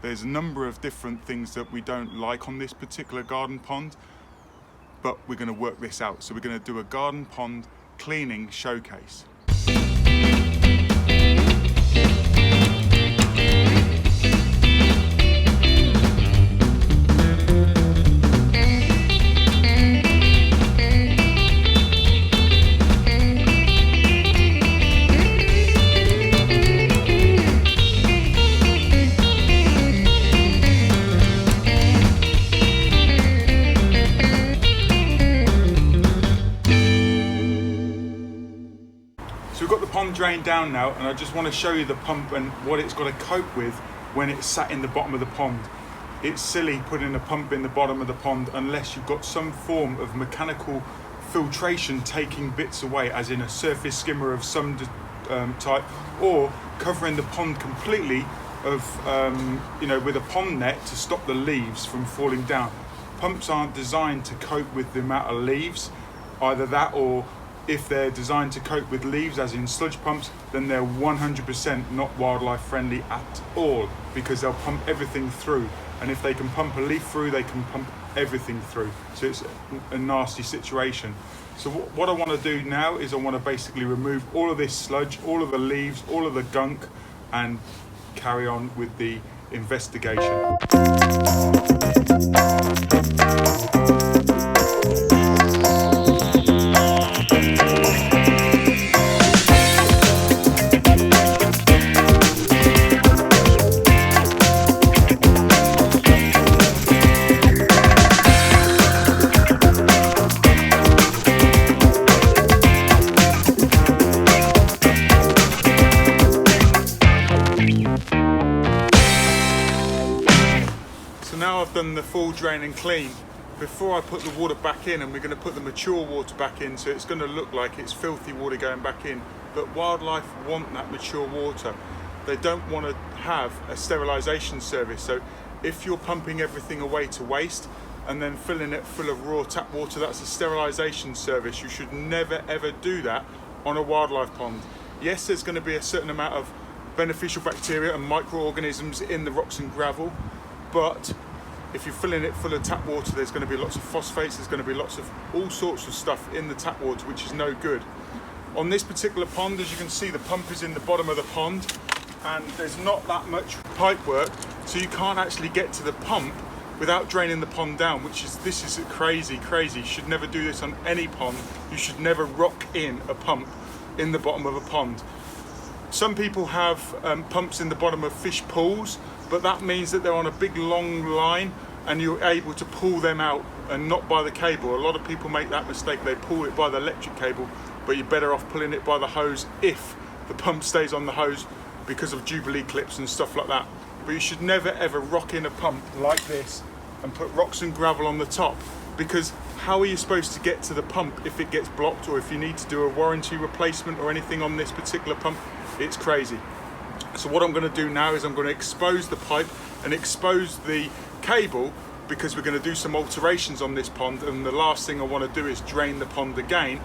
There's a number of different things that we don't like on this particular garden pond, but we're going to work this out. So we're going to do a garden pond cleaning showcase. So we've got the pond drained down now, and I just want to show you the pump and what it's got to cope with when it's sat in the bottom of the pond. It's silly putting a pump in the bottom of the pond unless you've got some form of mechanical filtration taking bits away, as in a surface skimmer of some type, or covering the pond completely with a pond net to stop the leaves from falling down. Pumps aren't designed to cope with the amount of leaves, either that, or if they're designed to cope with leaves, as in sludge pumps, then they're 100% not wildlife friendly at all, because they'll pump everything through. And if they can pump a leaf through, they can pump everything through. So it's a nasty situation. So what I want to do now is I want to basically remove all of this sludge, all of the leaves, all of the gunk, and carry on with the investigation. So now I've done the full drain and clean. Before I put the water back in, and we're going to put the mature water back in, so it's going to look like it's filthy water going back in, but wildlife want that mature water. They don't want to have a sterilisation service. So if you're pumping everything away to waste and then filling it full of raw tap water, that's a sterilisation service. You should never ever do that on a wildlife pond. Yes, there's going to be a certain amount of beneficial bacteria and microorganisms in the rocks and gravel, but if you're filling it full of tap water, there's going to be lots of phosphates, there's going to be lots of all sorts of stuff in the tap water, which is no good. On this particular pond, as you can see, the pump is in the bottom of the pond, and there's not that much pipe work, so you can't actually get to the pump without draining the pond down, this is crazy. You should never do this on any pond. You should never rock in a pump in the bottom of a pond. Some people have pumps in the bottom of fish pools, but that means that they're on a big long line and you're able to pull them out and not by the cable. A lot of people make that mistake. They pull it by the electric cable, but you're better off pulling it by the hose if the pump stays on the hose, because of Jubilee clips and stuff like that. But you should never ever rock in a pump like this and put rocks and gravel on the top, because how are you supposed to get to the pump if it gets blocked, or if you need to do a warranty replacement or anything on this particular pump? It's crazy. So what I'm going to do now is I'm going to expose the pipe and expose the cable, because we're going to do some alterations on this pond, and the last thing I want to do is drain the pond again.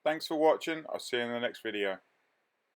Thanks for watching. I'll see you in the next video.